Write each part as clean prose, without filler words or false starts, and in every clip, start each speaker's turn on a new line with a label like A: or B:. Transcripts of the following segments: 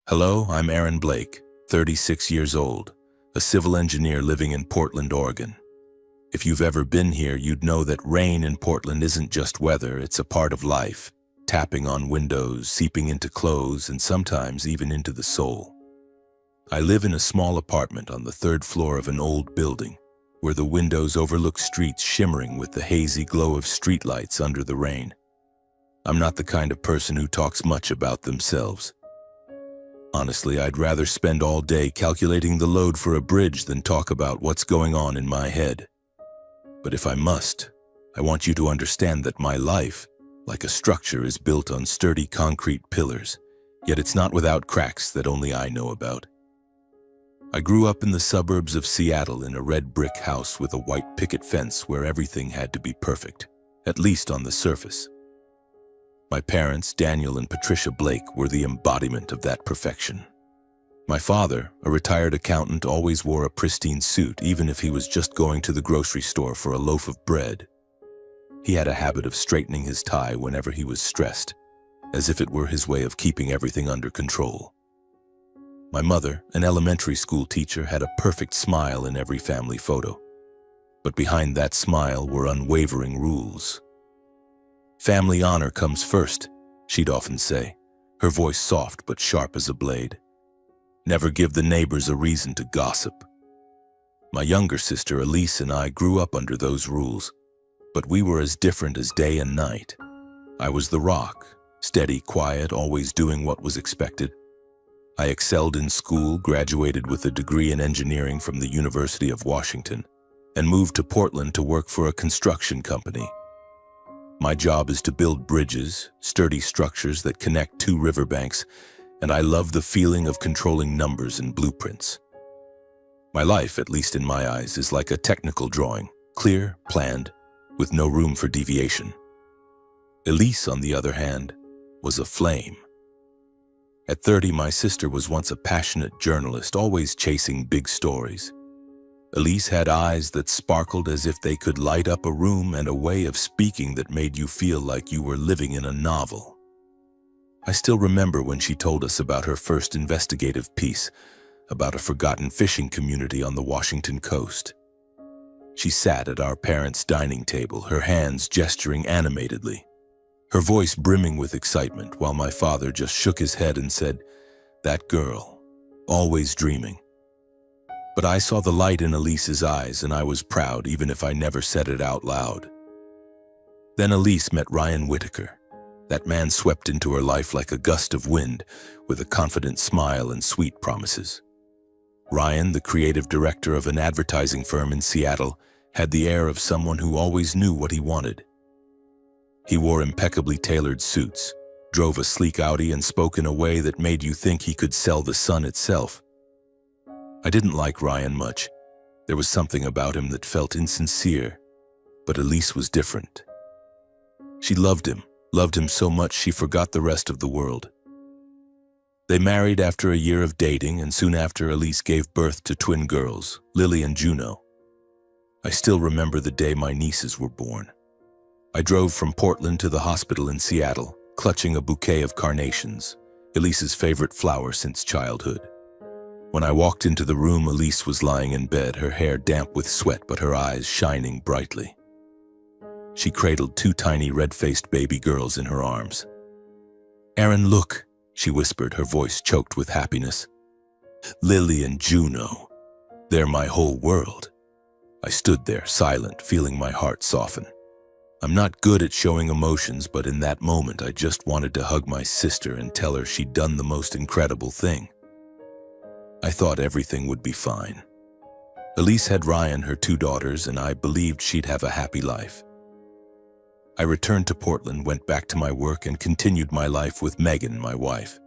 A: Hello, I'm Aaron Blake, 36 years old, a civil engineer living in Portland, Oregon. If you've ever been here, you'd know that rain in Portland isn't just weather, it's a part of life, tapping on windows, seeping into clothes, and sometimes even into the soul. I live in a small apartment on the third floor of an old building, where the windows overlook streets shimmering with the hazy glow of streetlights under the rain. I'm not the kind of person who talks much about themselves. Honestly, I'd rather spend all day calculating the load for a bridge than talk about what's going on in my head. But if I must, I want you to understand that my life, like a structure, is built on sturdy concrete pillars, yet it's not without cracks that only I know about. I grew up in the suburbs of Seattle in a red brick house with a white picket fence where everything had to be perfect, at least on the surface. My parents, Daniel and Patricia Blake, were the embodiment of that perfection. My father, a retired accountant, always wore a pristine suit, even if he was just going to the grocery store for a loaf of bread. He had a habit of straightening his tie whenever he was stressed, as if it were his way of keeping everything under control. My mother, an elementary school teacher, had a perfect smile in every family photo. But behind that smile were unwavering rules. "Family honor comes first," she'd often say, her voice soft but sharp as a blade. "Never give the neighbors a reason to gossip." My younger sister Elise and I grew up under those rules, but we were as different as day and night. I was the rock, steady, quiet, always doing what was expected. I excelled in school, graduated with a degree in engineering from the University of Washington, and moved to Portland to work for a construction company. My job is to build bridges, sturdy structures that connect two riverbanks, and I love the feeling of controlling numbers and blueprints. My life, at least in my eyes, is like a technical drawing, clear, planned, with no room for deviation. Elise, on the other hand, was a flame. At 30, my sister was once a passionate journalist, always chasing big stories. Elise had eyes that sparkled as if they could light up a room and a way of speaking that made you feel like you were living in a novel. I still remember when she told us about her first investigative piece, about a forgotten fishing community on the Washington coast. She sat at our parents' dining table, her hands gesturing animatedly, her voice brimming with excitement, while my father just shook his head and said, "That girl, always dreaming." But I saw the light in Elise's eyes, and I was proud, even if I never said it out loud. Then Elise met Ryan Whitaker. That man swept into her life like a gust of wind, with a confident smile and sweet promises. Ryan, the creative director of an advertising firm in Seattle, had the air of someone who always knew what he wanted. He wore impeccably tailored suits, drove a sleek Audi, and spoke in a way that made you think he could sell the sun itself. I didn't like Ryan much. There was something about him that felt insincere, but Elise was different. She loved him so much she forgot the rest of the world. They married after a year of dating, and soon after Elise gave birth to twin girls, Lily and Juno. I still remember the day my nieces were born. I drove from Portland to the hospital in Seattle, clutching a bouquet of carnations, Elise's favorite flower since childhood. When I walked into the room, Elise was lying in bed, her hair damp with sweat but her eyes shining brightly. She cradled two tiny red-faced baby girls in her arms. "Aaron, look," she whispered, her voice choked with happiness. "Lily and Juno, they're my whole world." I stood there, silent, feeling my heart soften. I'm not good at showing emotions, but in that moment I just wanted to hug my sister and tell her she'd done the most incredible thing. I thought everything would be fine. Elise had Ryan, her two daughters, and I believed she'd have a happy life. I returned to Portland, went back to my work, and continued my life with Megan, my wife.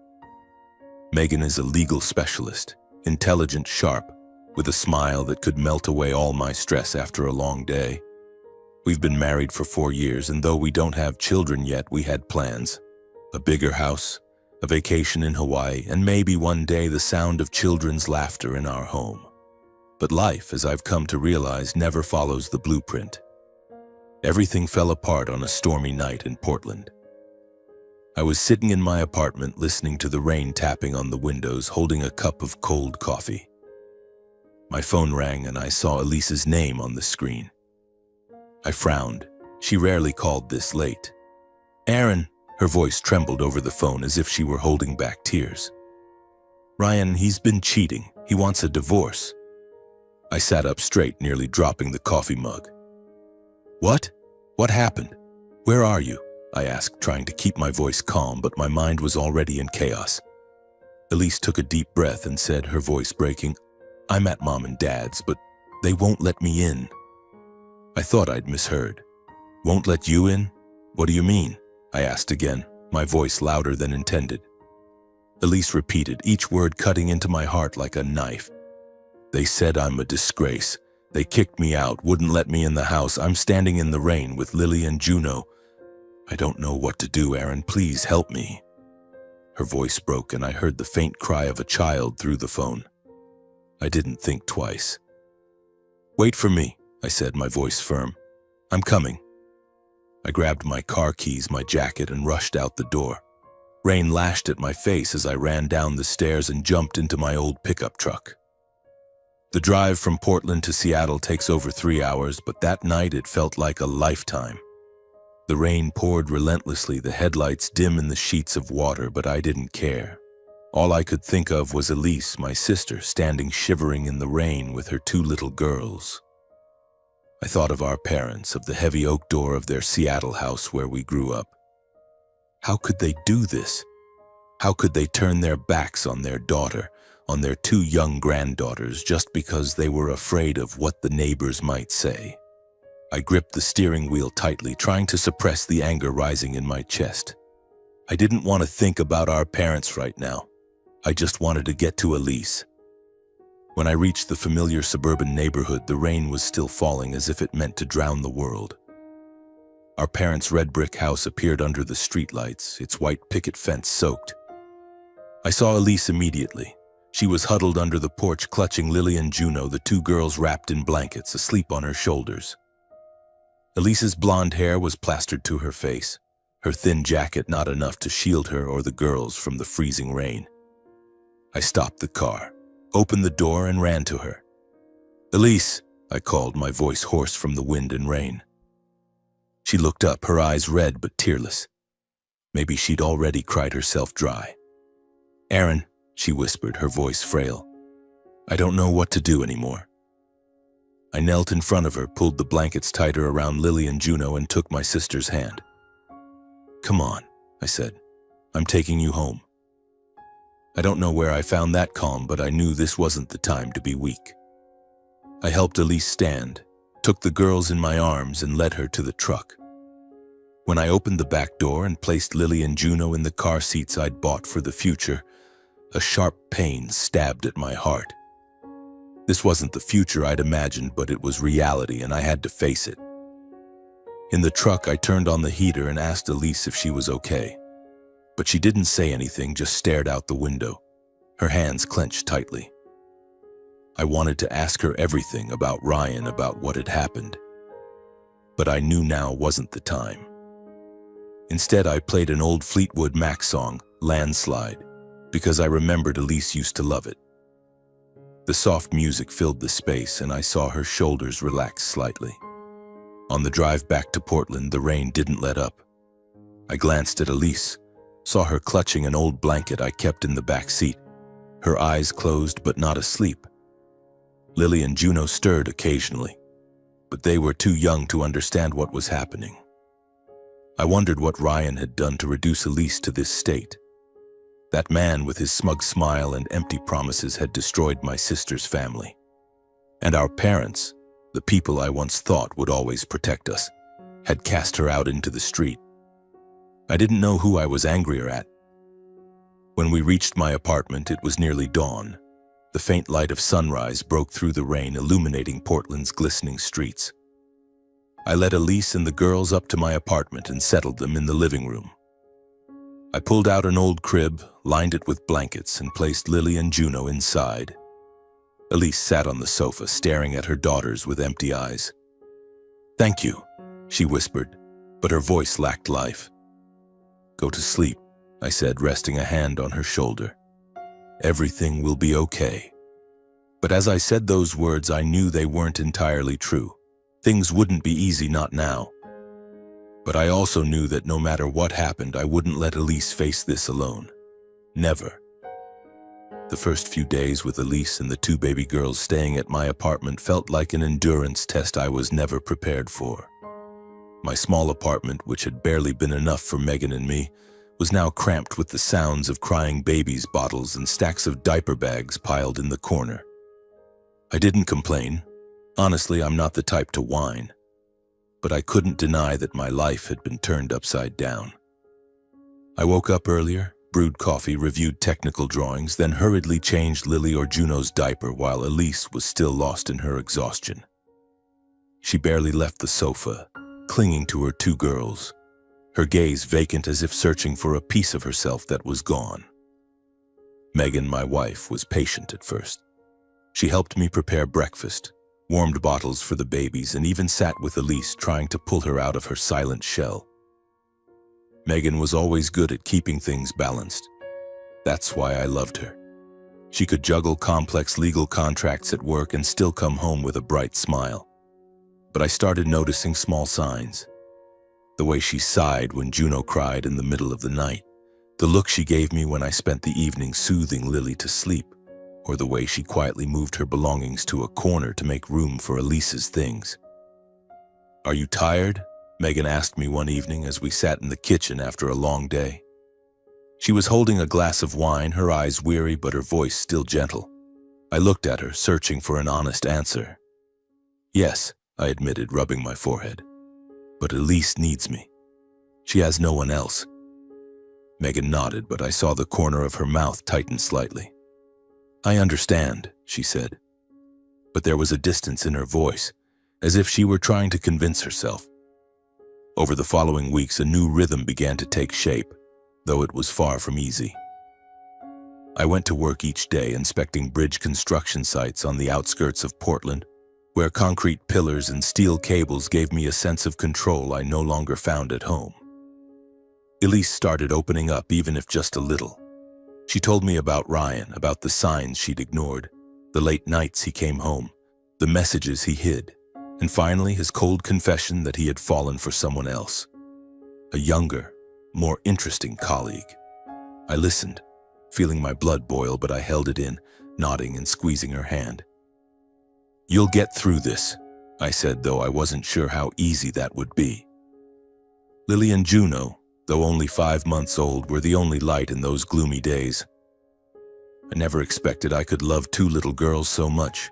A: Megan is a legal specialist, intelligent, sharp, with a smile that could melt away all my stress after a long day. We've been married for 4 years, and though we don't have children yet, we had plans. A bigger house, a vacation in Hawaii, and maybe one day the sound of children's laughter in our home. But life, as I've come to realize, never follows the blueprint. Everything fell apart on a stormy night in Portland. I was sitting in my apartment listening to the rain tapping on the windows, holding a cup of cold coffee. My phone rang and I saw Elise's name on the screen. I frowned. She rarely called this late. "Aaron," her voice trembled over the phone as if she were holding back tears. "Ryan, he's been cheating. He wants a divorce." I sat up straight, nearly dropping the coffee mug. "What? What happened? Where are you?" I asked, trying to keep my voice calm, but my mind was already in chaos. Elise took a deep breath and said, her voice breaking, "I'm at Mom and Dad's, but they won't let me in." I thought I'd misheard. "Won't let you in? What do you mean?" I asked again, my voice louder than intended. Elise repeated, each word cutting into my heart like a knife. "They said I'm a disgrace. They kicked me out, wouldn't let me in the house. I'm standing in the rain with Lily and Juno. I don't know what to do, Aaron. Please help me." Her voice broke and I heard the faint cry of a child through the phone. I didn't think twice. "Wait for me," I said, my voice firm. "I'm coming." I grabbed my car keys, my jacket, and rushed out the door. Rain lashed at my face as I ran down the stairs and jumped into my old pickup truck. The drive from Portland to Seattle takes over 3 hours, but that night it felt like a lifetime. The rain poured relentlessly, the headlights dim in the sheets of water, but I didn't care. All I could think of was Elise, my sister, standing shivering in the rain with her 2 little girls. I thought of our parents, of the heavy oak door of their Seattle house where we grew up. How could they do this? How could they turn their backs on their daughter, on their 2 young granddaughters, just because they were afraid of what the neighbors might say? I gripped the steering wheel tightly, trying to suppress the anger rising in my chest. I didn't want to think about our parents right now. I just wanted to get to Elise. When I reached the familiar suburban neighborhood, the rain was still falling as if it meant to drown the world. Our parents' red brick house appeared under the streetlights, its white picket fence soaked. I saw Elise immediately. She was huddled under the porch, clutching Lily and Juno, the 2 girls wrapped in blankets, asleep on her shoulders. Elise's blonde hair was plastered to her face, her thin jacket not enough to shield her or the girls from the freezing rain. I stopped the car, opened the door, and ran to her. "Elise," I called, my voice hoarse from the wind and rain. She looked up, her eyes red but tearless. Maybe she'd already cried herself dry. "Aaron," she whispered, her voice frail. "I don't know what to do anymore." I knelt in front of her, pulled the blankets tighter around Lily and Juno, and took my sister's hand. "Come on," I said. "I'm taking you home." I don't know where I found that calm, but I knew this wasn't the time to be weak. I helped Elise stand, took the girls in my arms, and led her to the truck. When I opened the back door and placed Lily and Juno in the car seats I'd bought for the future, a sharp pain stabbed at my heart. This wasn't the future I'd imagined, but it was reality, and I had to face it. In the truck, I turned on the heater and asked Elise if she was okay. But she didn't say anything, just stared out the window, her hands clenched tightly. I wanted to ask her everything about Ryan, about what had happened. But I knew now wasn't the time. Instead, I played an old Fleetwood Mac song, "Landslide," because I remembered Elise used to love it. The soft music filled the space, and I saw her shoulders relax slightly. On the drive back to Portland, the rain didn't let up. I glanced at Elise, saw her clutching an old blanket I kept in the back seat, her eyes closed but not asleep. Lily and Juno stirred occasionally, but they were too young to understand what was happening. I wondered what Ryan had done to reduce Elise to this state. That man with his smug smile and empty promises had destroyed my sister's family. And our parents, the people I once thought would always protect us, had cast her out into the street. I didn't know who I was angrier at. When we reached my apartment, it was nearly dawn. The faint light of sunrise broke through the rain, illuminating Portland's glistening streets. I led Elise and the girls up to my apartment and settled them in the living room. I pulled out an old crib, lined it with blankets, and placed Lily and Juno inside. Elise sat on the sofa, staring at her daughters with empty eyes. "Thank you," she whispered, but her voice lacked life. "Go to sleep," I said, resting a hand on her shoulder. Everything will be okay. But as I said those words, I knew they weren't entirely true. Things wouldn't be easy, not now. But I also knew that no matter what happened, I wouldn't let Elise face this alone. Never. The first few days with Elise and the two baby girls staying at my apartment felt like an endurance test I was never prepared for. My small apartment, which had barely been enough for Megan and me, was now cramped with the sounds of crying babies' bottles and stacks of diaper bags piled in the corner. I didn't complain. Honestly, I'm not the type to whine. But I couldn't deny that my life had been turned upside down. I woke up earlier, brewed coffee, reviewed technical drawings, then hurriedly changed Lily or Juno's diaper while Elise was still lost in her exhaustion. She barely left the sofa, clinging to her two girls, her gaze vacant as if searching for a piece of herself that was gone. Megan, my wife, was patient at first. She helped me prepare breakfast, warmed bottles for the babies, and even sat with Elise trying to pull her out of her silent shell. Megan was always good at keeping things balanced. That's why I loved her. She could juggle complex legal contracts at work and still come home with a bright smile. But I started noticing small signs. The way she sighed when Juno cried in the middle of the night, the look she gave me when I spent the evening soothing Lily to sleep, or the way she quietly moved her belongings to a corner to make room for Elise's things. "Are you tired?" Megan asked me one evening as we sat in the kitchen after a long day. She was holding a glass of wine, her eyes weary but her voice still gentle. I looked at her, searching for an honest answer. "Yes," I admitted, rubbing my forehead. "But Elise needs me. She has no one else." Megan nodded, but I saw the corner of her mouth tighten slightly. "I understand," she said. But there was a distance in her voice, as if she were trying to convince herself. Over the following weeks, a new rhythm began to take shape, though it was far from easy. I went to work each day inspecting bridge construction sites on the outskirts of Portland, where concrete pillars and steel cables gave me a sense of control I no longer found at home. Elise started opening up, even if just a little. She told me about Ryan, about the signs she'd ignored, the late nights he came home, the messages he hid, and finally his cold confession that he had fallen for someone else. A younger, more interesting colleague. I listened, feeling my blood boil, but I held it in, nodding and squeezing her hand. "You'll get through this," I said, though I wasn't sure how easy that would be. Lily and Juno, though only 5 months old, were the only light in those gloomy days. I never expected I could love two little girls so much.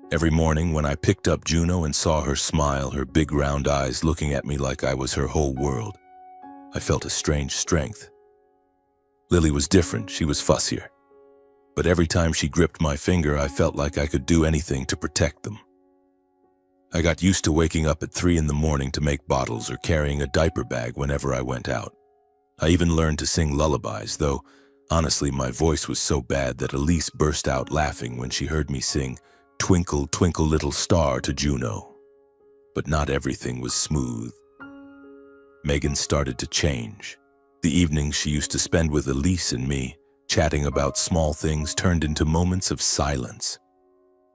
A: Every morning when I picked up Juno and saw her smile, her big round eyes looking at me like I was her whole world, I felt a strange strength. Lily was different, she was fussier. But every time she gripped my finger, I felt like I could do anything to protect them. I got used to waking up at 3 in the morning to make bottles or carrying a diaper bag whenever I went out. I even learned to sing lullabies, though honestly my voice was so bad that Elise burst out laughing when she heard me sing "Twinkle, Twinkle, Little Star" to Juno. But not everything was smooth. Megan started to change. The evenings she used to spend with Elise and me, chatting about small things, turned into moments of silence.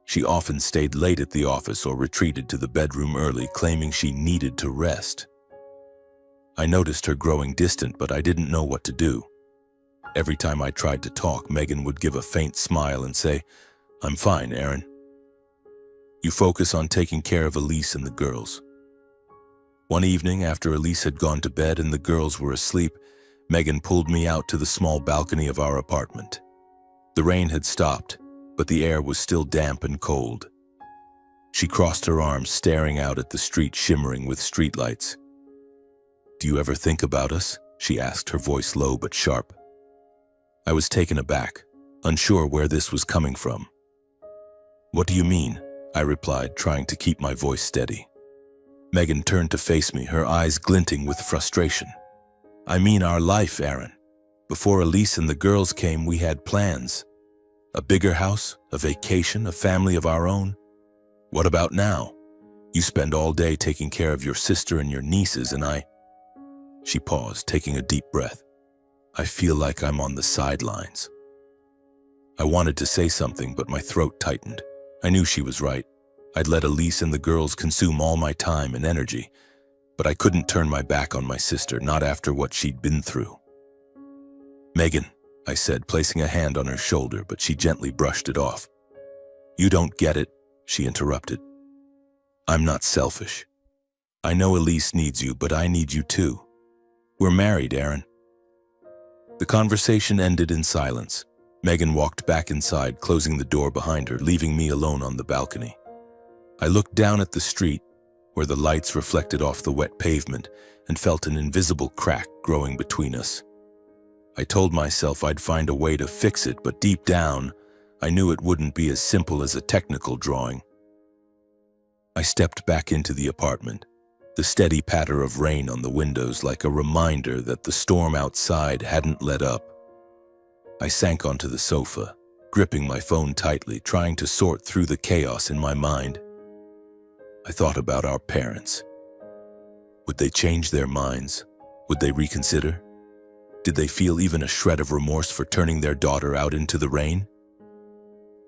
A: She often stayed late at the office or retreated to the bedroom early, claiming she needed to rest. I noticed her growing distant, but I didn't know what to do. Every time I tried to talk, Megan would give a faint smile and say, "I'm fine, Aaron. You focus on taking care of Elise and the girls." One evening, after Elise had gone to bed and the girls were asleep, Megan pulled me out to the small balcony of our apartment. The rain had stopped, but the air was still damp and cold. She crossed her arms, staring out at the street shimmering with streetlights. "Do you ever think about us?" she asked, her voice low but sharp. I was taken aback, unsure where this was coming from. "What do you mean?" I replied, trying to keep my voice steady. Megan turned to face me, her eyes glinting with frustration. "I mean our life, Aaron. Before Elise and the girls came, we had plans. A bigger house, a vacation, a family of our own. What about now? You spend all day taking care of your sister and your nieces, and I..." She paused, taking a deep breath. I feel like I'm on the sidelines. I wanted to say something, but my throat tightened. I knew she was right. I'd let Elise and the girls consume all my time and energy, but I couldn't turn my back on my sister, not after what she'd been through. "Megan," I said, placing a hand on her shoulder, but she gently brushed it off. "You don't get it," she interrupted. "I'm not selfish. I know Elise needs you, but I need you too. We're married, Aaron." The conversation ended in silence. Megan walked back inside, closing the door behind her, leaving me alone on the balcony. I looked down at the street, where the lights reflected off the wet pavement, and felt an invisible crack growing between us. I told myself I'd find a way to fix it, but deep down, I knew it wouldn't be as simple as a technical drawing. I stepped back into the apartment, the steady patter of rain on the windows like a reminder that the storm outside hadn't let up. I sank onto the sofa, gripping my phone tightly, trying to sort through the chaos in my mind. I thought about our parents. Would they change their minds? Would they reconsider? Did they feel even a shred of remorse for turning their daughter out into the rain?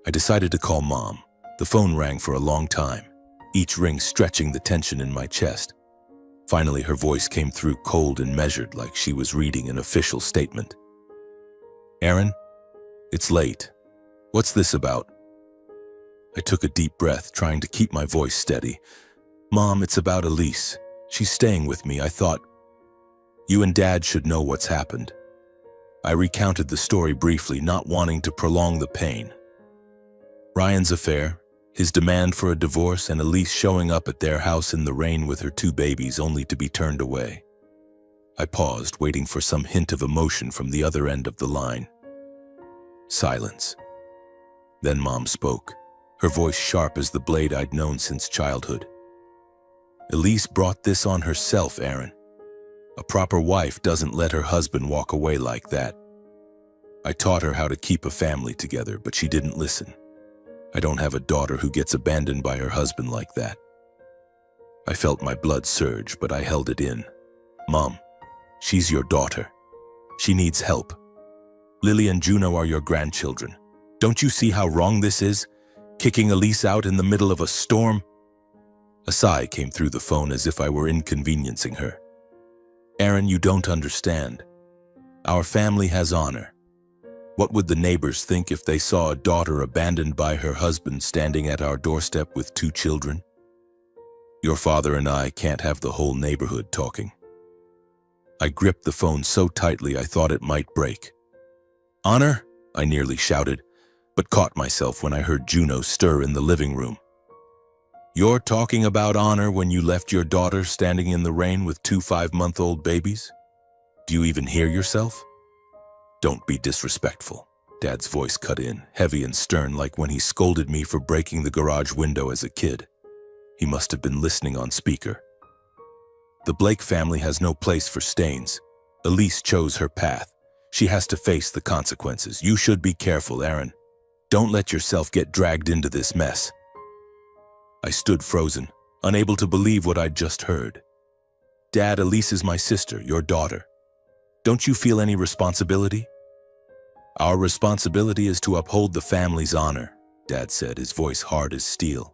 A: I decided to call Mom. The phone rang for a long time, each ring stretching the tension in my chest. Finally, her voice came through cold and measured, like she was reading an official statement. "Aaron, it's late. What's this about?" I took a deep breath, trying to keep my voice steady. "Mom, it's about Elise. She's staying with me. I thought, you and Dad should know what's happened." I recounted the story briefly, not wanting to prolong the pain. Ryan's affair, his demand for a divorce, and Elise showing up at their house in the rain with her 2 babies only to be turned away. I paused, waiting for some hint of emotion from the other end of the line. Silence. Then Mom spoke, her voice sharp as the blade I'd known since childhood. "Elise brought this on herself, Aaron. A proper wife doesn't let her husband walk away like that. I taught her how to keep a family together, but she didn't listen. I don't have a daughter who gets abandoned by her husband like that." I felt my blood surge, but I held it in. "Mom, she's your daughter. She needs help. Lily and Juno are your grandchildren. Don't you see how wrong this is? Kicking Elise out in the middle of a storm?" A sigh came through the phone as if I were inconveniencing her. "Aaron, you don't understand. Our family has honor. What would the neighbors think if they saw a daughter abandoned by her husband standing at our doorstep with 2 children? Your father and I can't have the whole neighborhood talking." I gripped the phone so tightly I thought it might break. "Honor?" I nearly shouted, but caught myself when I heard Juno stir in the living room. "You're talking about honor when you left your daughter standing in the rain with 2 5-month-old babies? Do you even hear yourself?" "Don't be disrespectful," Dad's voice cut in, heavy and stern, like when he scolded me for breaking the garage window as a kid. He must have been listening on speaker. "The Blake family has no place for stains. Elise chose her path. She has to face the consequences. You should be careful, Aaron. Don't let yourself get dragged into this mess." I stood frozen, unable to believe what I'd just heard. "Dad, Elise is my sister, your daughter. Don't you feel any responsibility?" "Our responsibility is to uphold the family's honor," Dad said, his voice hard as steel.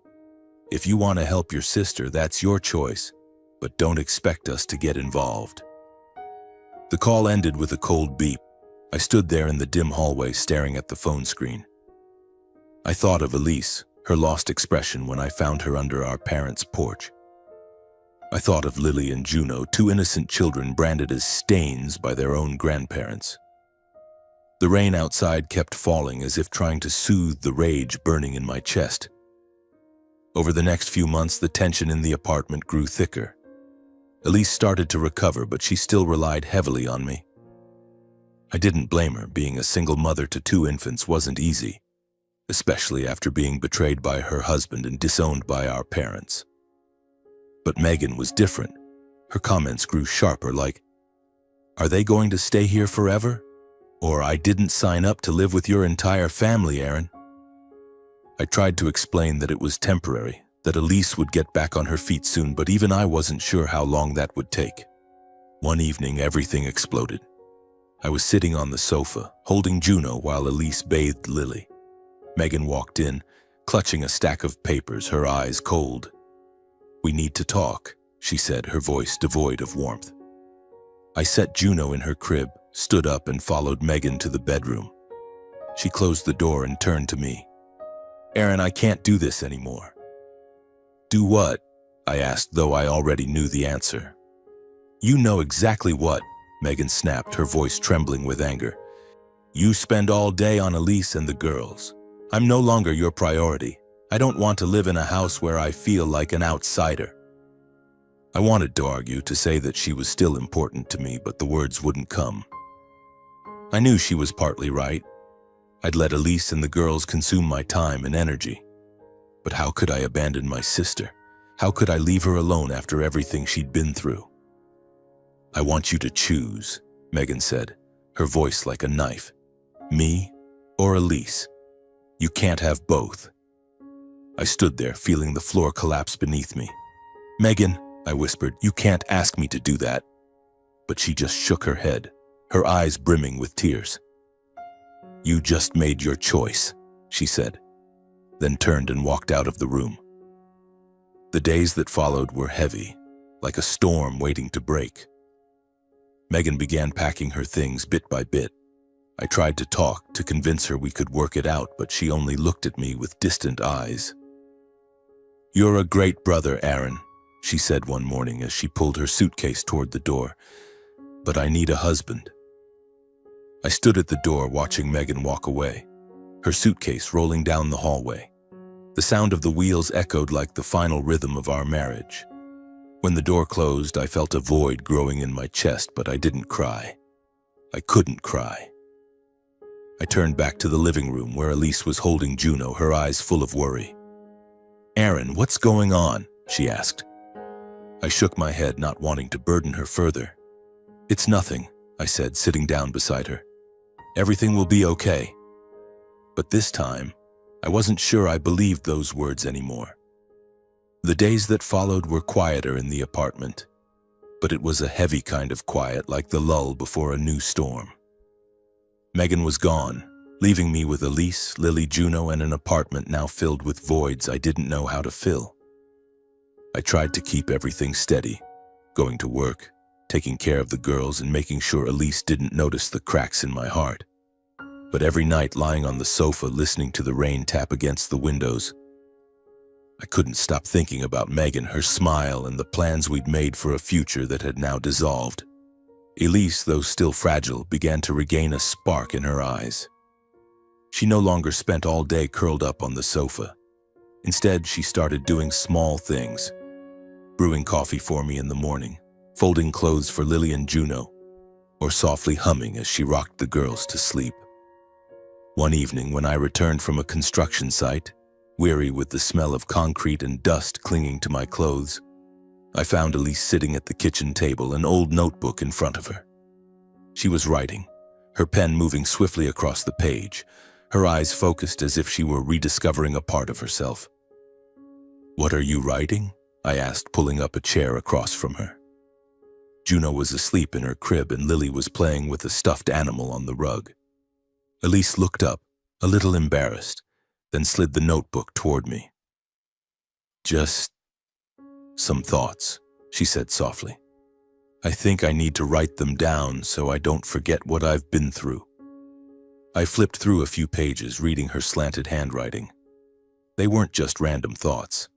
A: "If you want to help your sister, that's your choice, but don't expect us to get involved." The call ended with a cold beep. I stood there in the dim hallway staring at the phone screen. I thought of Elise, her lost expression when I found her under our parents' porch. I thought of Lily and Juno, 2 innocent children branded as stains by their own grandparents. The rain outside kept falling as if trying to soothe the rage burning in my chest. Over the next few months, the tension in the apartment grew thicker. Elise started to recover, but she still relied heavily on me. I didn't blame her. Being a single mother to 2 infants wasn't easy, especially after being betrayed by her husband and disowned by our parents. But Megan was different. Her comments grew sharper, like, "Are they going to stay here forever? Or I didn't sign up to live with your entire family, Aaron." I tried to explain that it was temporary, that Elise would get back on her feet soon, but even I wasn't sure how long that would take. One evening, everything exploded. I was sitting on the sofa, holding Juno while Elise bathed Lily. Megan walked in, clutching a stack of papers, her eyes cold. "We need to talk," she said, her voice devoid of warmth. I set Juno in her crib, stood up and followed Megan to the bedroom. She closed the door and turned to me. "Aaron, I can't do this anymore." "Do what?" I asked, though I already knew the answer. "You know exactly what," Megan snapped, her voice trembling with anger. "You spend all day on Elise and the girls. I'm no longer your priority. I don't want to live in a house where I feel like an outsider." I wanted to argue, to say that she was still important to me, but the words wouldn't come. I knew she was partly right. I'd let Elise and the girls consume my time and energy. But how could I abandon my sister? How could I leave her alone after everything she'd been through? "I want you to choose," Megan said, her voice like a knife. "Me or Elise? You can't have both." I stood there, feeling the floor collapse beneath me. "Megan," I whispered, "you can't ask me to do that." But she just shook her head, her eyes brimming with tears. "You just made your choice," she said, then turned and walked out of the room. The days that followed were heavy, like a storm waiting to break. Megan began packing her things bit by bit. I tried to talk, to convince her we could work it out, but she only looked at me with distant eyes. "You're a great brother, Aaron," she said one morning as she pulled her suitcase toward the door. "But I need a husband." I stood at the door watching Megan walk away, her suitcase rolling down the hallway. The sound of the wheels echoed like the final rhythm of our marriage. When the door closed, I felt a void growing in my chest, but I didn't cry. I couldn't cry. I turned back to the living room where Elise was holding Juno, her eyes full of worry. "Aaron, what's going on?" she asked. I shook my head, not wanting to burden her further. "It's nothing," I said, sitting down beside her. "Everything will be okay." But this time, I wasn't sure I believed those words anymore. The days that followed were quieter in the apartment, but it was a heavy kind of quiet, like the lull before a new storm. Megan was gone, leaving me with Elise, Lily, Juno, and an apartment now filled with voids I didn't know how to fill. I tried to keep everything steady, going to work, taking care of the girls, and making sure Elise didn't notice the cracks in my heart. But every night, lying on the sofa listening to the rain tap against the windows, I couldn't stop thinking about Megan, her smile, and the plans we'd made for a future that had now dissolved. Elise, though still fragile, began to regain a spark in her eyes. She no longer spent all day curled up on the sofa. Instead, she started doing small things, brewing coffee for me in the morning, folding clothes for Lily and Juno, or softly humming as she rocked the girls to sleep. One evening, when I returned from a construction site, weary with the smell of concrete and dust clinging to my clothes, I found Elise sitting at the kitchen table, an old notebook in front of her. She was writing, her pen moving swiftly across the page, her eyes focused as if she were rediscovering a part of herself. "What are you writing?" I asked, pulling up a chair across from her. Juno was asleep in her crib and Lily was playing with a stuffed animal on the rug. Elise looked up, a little embarrassed, then slid the notebook toward me. "Just some thoughts," she said softly. "I think I need to write them down so I don't forget what I've been through." I flipped through a few pages, reading her slanted handwriting. They weren't just random thoughts.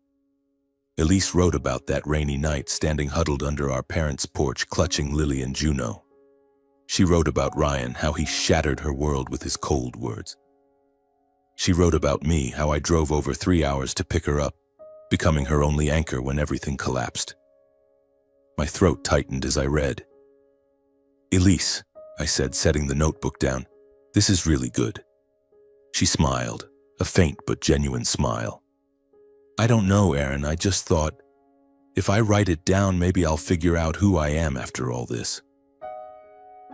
A: Elise wrote about that rainy night, standing huddled under our parents' porch, clutching Lily and Juno. She wrote about Ryan, how he shattered her world with his cold words. She wrote about me, how I drove over 3 hours to pick her up, becoming her only anchor when everything collapsed. My throat tightened as I read. "Elise," I said, setting the notebook down, "this is really good." She smiled, a faint but genuine smile. "I don't know, Aaron, I just thought, if I write it down, maybe I'll figure out who I am after all this."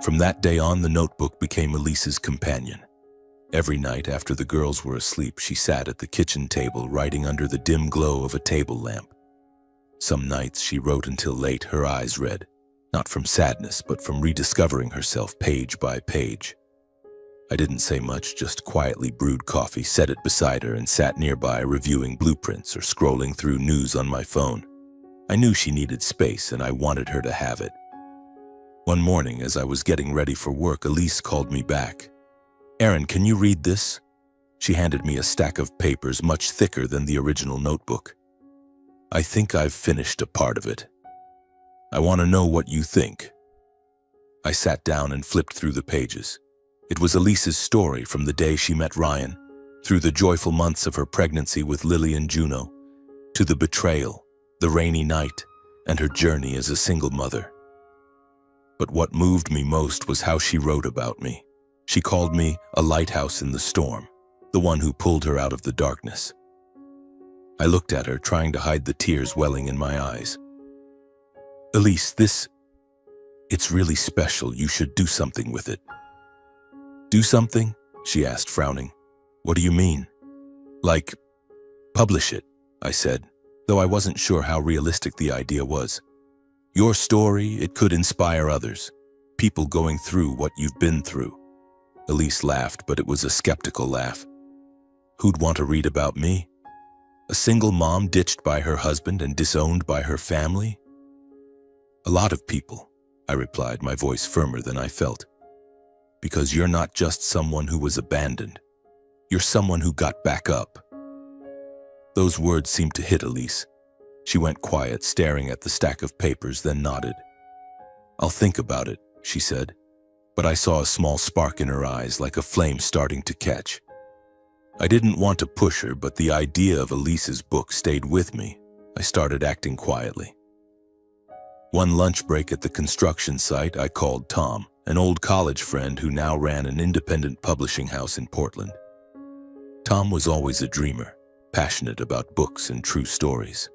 A: From that day on, the notebook became Elise's companion. Every night after the girls were asleep, she sat at the kitchen table, writing under the dim glow of a table lamp. Some nights she wrote until late, her eyes red, Not from sadness, but from rediscovering herself page by page. I didn't say much, just quietly brewed coffee, set it beside her, and sat nearby reviewing blueprints or scrolling through news on my phone. I knew she needed space, and I wanted her to have it. One morning, as I was getting ready for work, Elise called me back. "Aaron, can you read this?" She handed me a stack of papers much thicker than the original notebook. "I think I've finished a part of it. I want to know what you think." I sat down and flipped through the pages. It was Elise's story from the day she met Ryan, through the joyful months of her pregnancy with Lily and Juno, to the betrayal, the rainy night, and her journey as a single mother. But what moved me most was how she wrote about me. She called me a lighthouse in the storm, the one who pulled her out of the darkness. I looked at her, trying to hide the tears welling in my eyes. "Elise, it's really special. You should do something with it." "Do something?" she asked, frowning. "What do you mean?" "Like, publish it," I said, though I wasn't sure how realistic the idea was. "Your story, it could inspire others, people going through what you've been through." Elise laughed, but it was a skeptical laugh. "Who'd want to read about me? A single mom ditched by her husband and disowned by her family?" "A lot of people," I replied, my voice firmer than I felt. "Because you're not just someone who was abandoned. You're someone who got back up." Those words seemed to hit Elise. She went quiet, staring at the stack of papers, then nodded. "I'll think about it," she said, but I saw a small spark in her eyes, like a flame starting to catch. I didn't want to push her, but the idea of Elise's book stayed with me. I started acting quietly. One lunch break at the construction site, I called Tom, an old college friend who now ran an independent publishing house in Portland. Tom was always a dreamer, passionate about books and true stories.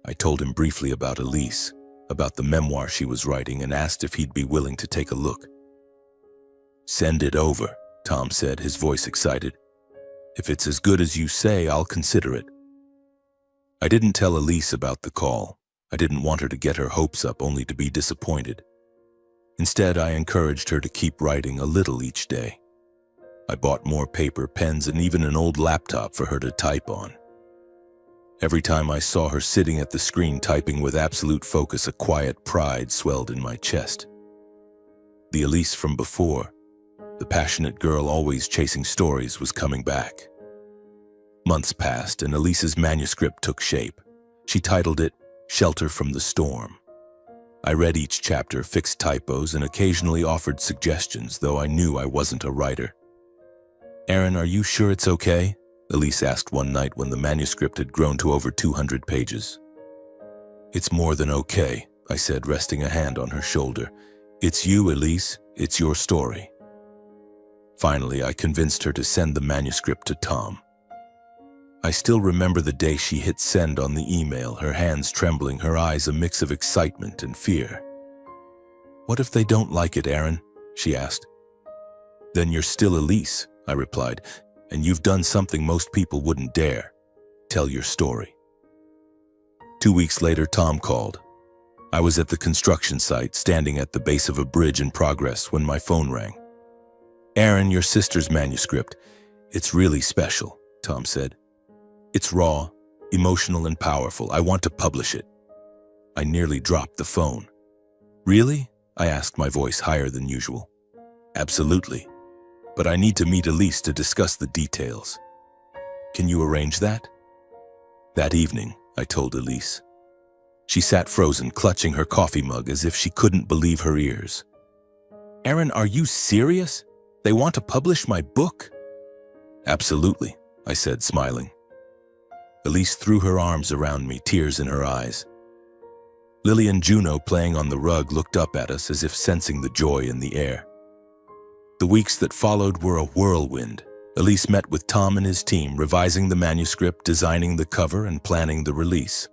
A: I told him briefly about Elise, about the memoir she was writing, and asked if he'd be willing to take a look. "Send it over," Tom said, his voice excited. "If it's as good as you say, I'll consider it." I didn't tell Elise about the call. I didn't want her to get her hopes up only to be disappointed. Instead, I encouraged her to keep writing a little each day. I bought more paper, pens, and even an old laptop for her to type on. Every time I saw her sitting at the screen typing with absolute focus, a quiet pride swelled in my chest. The Elise from before, the passionate girl always chasing stories, was coming back. Months passed and Elise's manuscript took shape. She titled it "Shelter from the Storm." I read each chapter, fixed typos, and occasionally offered suggestions, though I knew I wasn't a writer. "Aaron, are you sure it's okay?" Elise asked one night when the manuscript had grown to over 200 pages. "It's more than okay," I said, resting a hand on her shoulder. "It's you, Elise. It's your story." Finally, I convinced her to send the manuscript to Tom. I still remember the day she hit send on the email, her hands trembling, her eyes a mix of excitement and fear. "What if they don't like it, Aaron?" she asked. "Then you're still Elise," I replied, "and you've done something most people wouldn't dare. Tell your story." 2 weeks later, Tom called. I was at the construction site, standing at the base of a bridge in progress, when my phone rang. "Aaron, your sister's manuscript. It's really special," Tom said. "It's raw, emotional, and powerful. I want to publish it." I nearly dropped the phone. "Really?" I asked, my voice higher than usual. "Absolutely. But I need to meet Elise to discuss the details. Can you arrange that?" That evening, I told Elise. She sat frozen, clutching her coffee mug as if she couldn't believe her ears. "Aaron, are you serious? They want to publish my book?" "Absolutely," I said, smiling. Elise threw her arms around me, tears in her eyes. Lily and Juno, playing on the rug, looked up at us as if sensing the joy in the air. The weeks that followed were a whirlwind. Elise met with Tom and his team, revising the manuscript, designing the cover, and planning the release.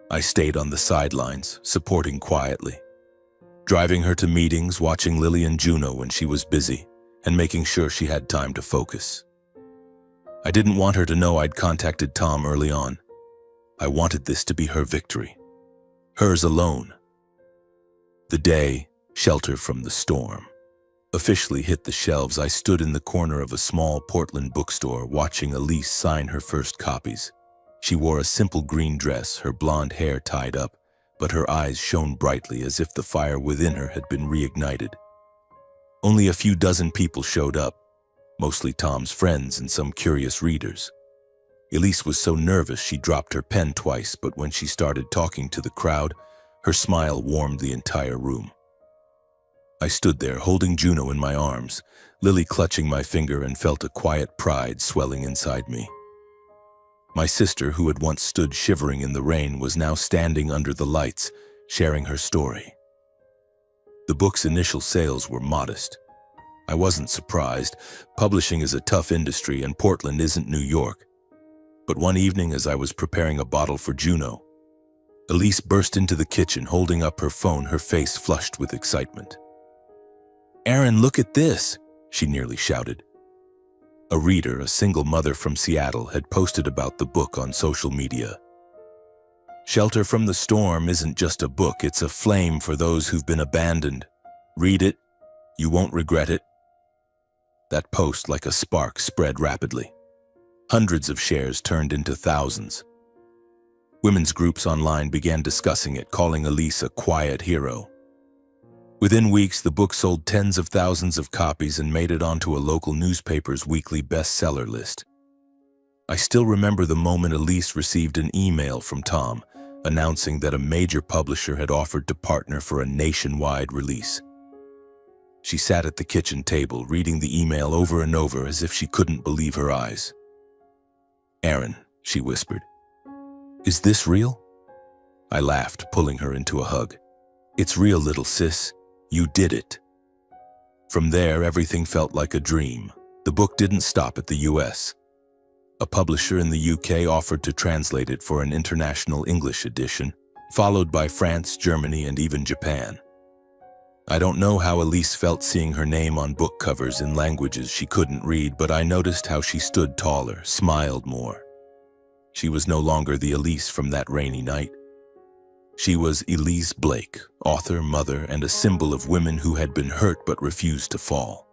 A: I stayed on the sidelines, supporting quietly, driving her to meetings, watching Lily and Juno when she was busy, and making sure she had time to focus. I didn't want her to know I'd contacted Tom early on. I wanted this to be her victory. Hers alone. The day, Shelter from the Storm, officially hit the shelves. I stood in the corner of a small Portland bookstore watching Elise sign her first copies. She wore a simple green dress, her blonde hair tied up, but her eyes shone brightly as if the fire within her had been reignited. Only a few dozen people showed up, mostly Tom's friends and some curious readers. Elise was so nervous she dropped her pen twice, but when she started talking to the crowd, her smile warmed the entire room. I stood there holding Juno in my arms, Lily clutching my finger, and felt a quiet pride swelling inside me. My sister, who had once stood shivering in the rain, was now standing under the lights, sharing her story. The book's initial sales were modest. I wasn't surprised. Publishing is a tough industry and Portland isn't New York. But one evening, as I was preparing a bottle for Juno, Elise burst into the kitchen holding up her phone, her face flushed with excitement. "Aaron, look at this!" she nearly shouted. A reader, a single mother from Seattle, had posted about the book on social media. "Shelter from the Storm isn't just a book, it's a flame for those who've been abandoned. Read it, you won't regret it." That post, like a spark, spread rapidly. Hundreds of shares turned into thousands. Women's groups online began discussing it, calling Elise a quiet hero. Within weeks, the book sold tens of thousands of copies and made it onto a local newspaper's weekly bestseller list. I still remember the moment Elise received an email from Tom announcing that a major publisher had offered to partner for a nationwide release. She sat at the kitchen table, reading the email over and over as if she couldn't believe her eyes. "Aaron," she whispered, "is this real?" I laughed, pulling her into a hug. "It's real, little sis. You did it." From there, everything felt like a dream. The book didn't stop at the US. A publisher in the UK offered to translate it for an international English edition, followed by France, Germany, and even Japan. I don't know how Elise felt seeing her name on book covers in languages she couldn't read, but I noticed how she stood taller, smiled more. She was no longer the Elise from that rainy night. She was Elise Blake, author, mother, and a symbol of women who had been hurt but refused to fall.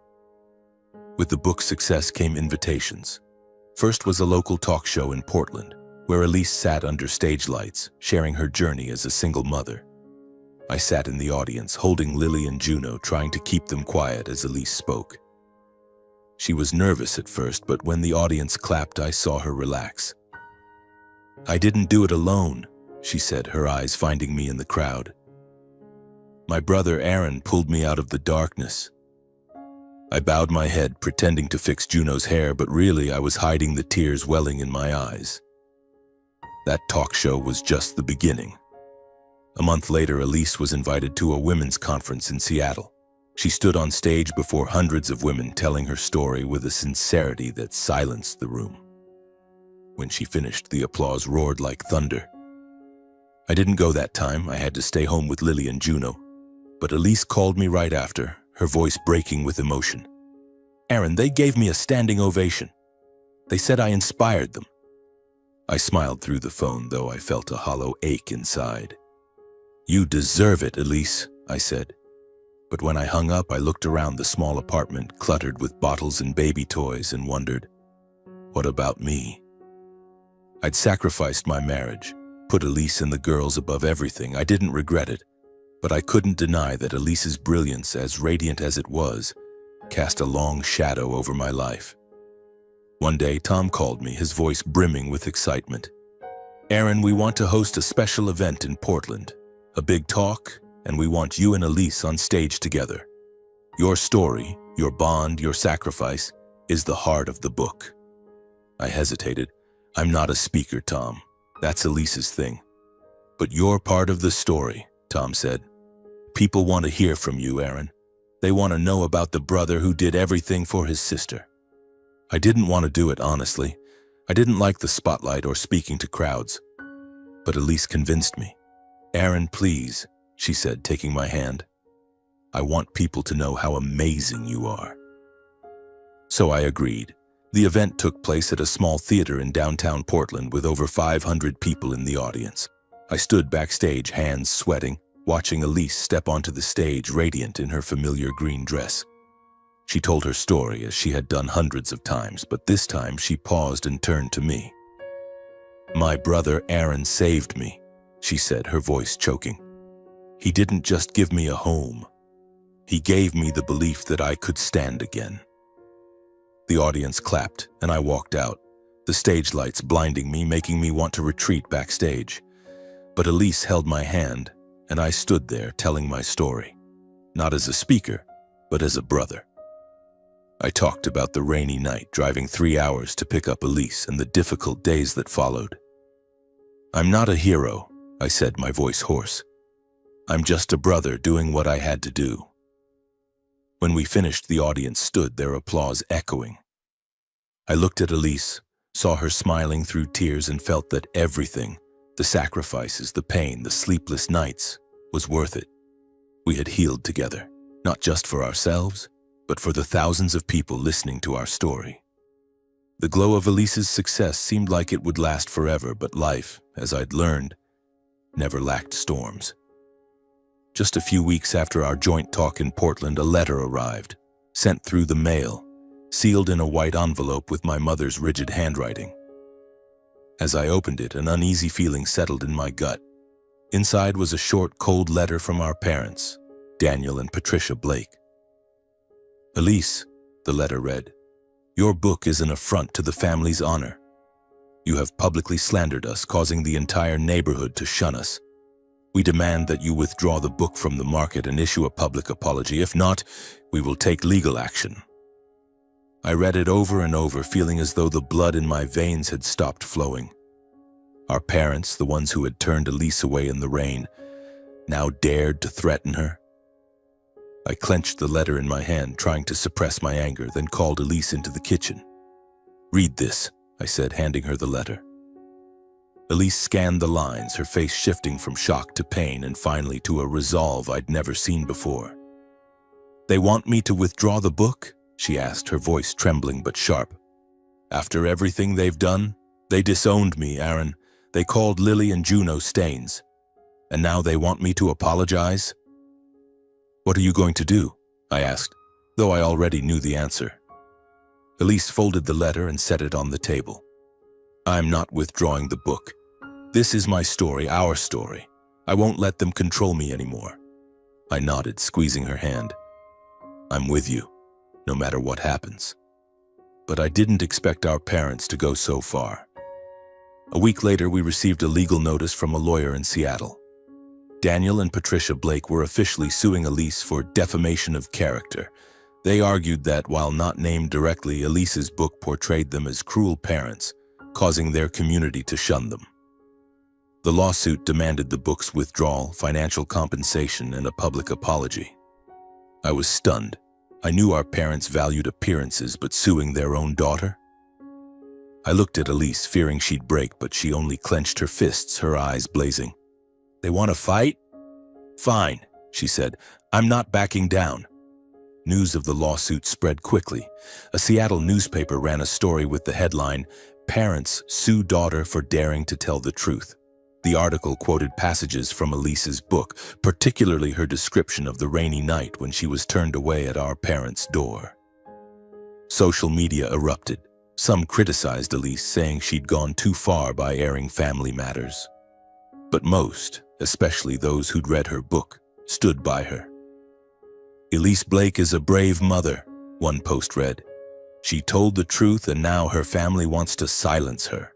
A: With the book's success came invitations. First was a local talk show in Portland, where Elise sat under stage lights, sharing her journey as a single mother. I sat in the audience, holding Lily and Juno, trying to keep them quiet as Elise spoke. She was nervous at first, but when the audience clapped, I saw her relax. "I didn't do it alone," she said, her eyes finding me in the crowd. "My brother Aaron pulled me out of the darkness." I bowed my head, pretending to fix Juno's hair, but really I was hiding the tears welling in my eyes. That talk show was just the beginning. A month later, Elise was invited to a women's conference in Seattle. She stood on stage before hundreds of women, telling her story with a sincerity that silenced the room. When she finished, the applause roared like thunder. I didn't go that time. I had to stay home with Lily and Juno. But Elise called me right after, her voice breaking with emotion. "Aaron, they gave me a standing ovation. They said I inspired them." I smiled through the phone, though I felt a hollow ache inside. "You deserve it, Elise," I said. But when I hung up, I looked around the small apartment, cluttered with bottles and baby toys, and wondered, what about me? I'd sacrificed my marriage, put Elise and the girls above everything. I didn't regret it, but I couldn't deny that Elise's brilliance, as radiant as it was, cast a long shadow over my life. One day, Tom called me, his voice brimming with excitement. "Aaron, we want to host a special event in Portland, a big talk, and we want you and Elise on stage together. Your story, your bond, your sacrifice, is the heart of the book." I hesitated. "I'm not a speaker, Tom. That's Elise's thing. But you're part of the story," Tom said. "People want to hear from you, Aaron. They want to know about the brother who did everything for his sister." I didn't want to do it, honestly. I didn't like the spotlight or speaking to crowds. But Elise convinced me. "Aaron, please," she said, taking my hand. "I want people to know how amazing you are." So I agreed. The event took place at a small theater in downtown Portland with over 500 people in the audience. I stood backstage, hands sweating, watching Elise step onto the stage radiant in her familiar green dress. She told her story as she had done hundreds of times, but this time she paused and turned to me. "My brother Aaron saved me," she said, her voice choking. "He didn't just give me a home. He gave me the belief that I could stand again." The audience clapped, and I walked out, the stage lights blinding me, making me want to retreat backstage. But Elise held my hand, and I stood there telling my story, not as a speaker, but as a brother. I talked about the rainy night, driving 3 hours to pick up Elise, and the difficult days that followed. "I'm not a hero," I said, my voice hoarse. "I'm just a brother doing what I had to do." When we finished, the audience stood, their applause echoing. I looked at Elise, saw her smiling through tears, and felt that everything, the sacrifices, the pain, the sleepless nights, was worth it. We had healed together, not just for ourselves, but for the thousands of people listening to our story. The glow of Elise's success seemed like it would last forever, but life, as I'd learned, never lacked storms. Just a few weeks after our joint talk in Portland, a letter arrived, sent through the mail, sealed in a white envelope with my mother's rigid handwriting. As I opened it, an uneasy feeling settled in my gut. Inside was a short, cold letter from our parents, Daniel and Patricia Blake. "Elise," the letter read, "your book is an affront to the family's honor. You have publicly slandered us, causing the entire neighborhood to shun us. We demand that you withdraw the book from the market and issue a public apology. If not, we will take legal action." I read it over and over, feeling as though the blood in my veins had stopped flowing. Our parents, the ones who had turned Elise away in the rain, now dared to threaten her. I clenched the letter in my hand, trying to suppress my anger, then called Elise into the kitchen. "Read this," I said, handing her the letter. Elise scanned the lines, her face shifting from shock to pain and finally to a resolve I'd never seen before. "They want me to withdraw the book?" she asked, her voice trembling but sharp. "After everything they've done? They disowned me, Aaron. They called Lily and Juno stains. And now they want me to apologize?" "What are you going to do?" I asked, though I already knew the answer. Elise folded the letter and set it on the table. "I'm not withdrawing the book. This is my story, our story. I won't let them control me anymore." I nodded, squeezing her hand. "I'm with you, no matter what happens." But I didn't expect our parents to go so far. A week later, we received a legal notice from a lawyer in Seattle. Daniel and Patricia Blake were officially suing Elise for defamation of character. They argued that, while not named directly, Elise's book portrayed them as cruel parents, causing their community to shun them. The lawsuit demanded the book's withdrawal, financial compensation, and a public apology. I was stunned. I knew our parents valued appearances, but suing their own daughter? I looked at Elise, fearing she'd break, but she only clenched her fists, her eyes blazing. "They want to fight? Fine," she said. "I'm not backing down." News of the lawsuit spread quickly. A Seattle newspaper ran a story with the headline, "Parents Sue Daughter for Daring to Tell the Truth." The article quoted passages from Elise's book, particularly her description of the rainy night when she was turned away at our parents' door. Social media erupted. Some criticized Elise, saying she'd gone too far by airing family matters. But most, especially those who'd read her book, stood by her. "Elise Blake is a brave mother," one post read. "She told the truth and now her family wants to silence her."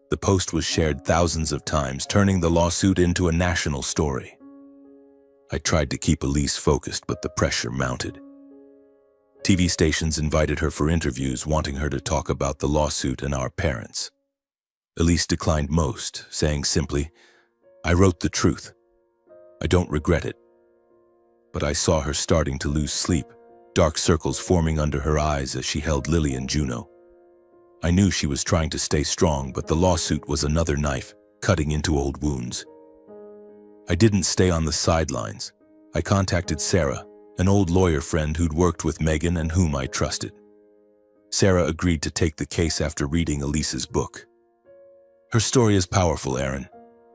A: The post was shared thousands of times, turning the lawsuit into a national story. I tried to keep Elise focused, but the pressure mounted. TV stations invited her for interviews, wanting her to talk about the lawsuit and our parents. Elise declined most, saying simply, "I wrote the truth. I don't regret it." But I saw her starting to lose sleep, dark circles forming under her eyes as she held Lily and Juno. I knew she was trying to stay strong, but the lawsuit was another knife, cutting into old wounds. I didn't stay on the sidelines. I contacted Sarah, an old lawyer friend who'd worked with Megan and whom I trusted. Sarah agreed to take the case after reading Elise's book. "Her story is powerful, Aaron,"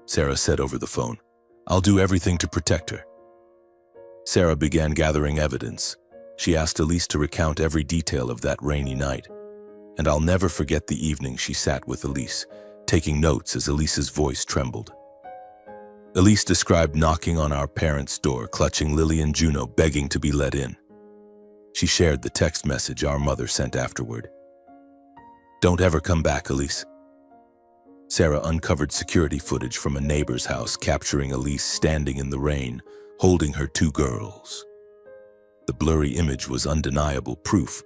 A: Sarah said over the phone. I'll do everything to protect her. Sarah began gathering evidence. She asked Elise to recount every detail of that rainy night. And I'll never forget the evening she sat with Elise, taking notes as Elise's voice trembled. Elise described knocking on our parents' door, clutching Lily and Juno, begging to be let in. She shared the text message our mother sent afterward. "Don't ever come back, Elise." Sarah uncovered security footage from a neighbor's house capturing Elise standing in the rain, holding her two girls. The blurry image was undeniable proof.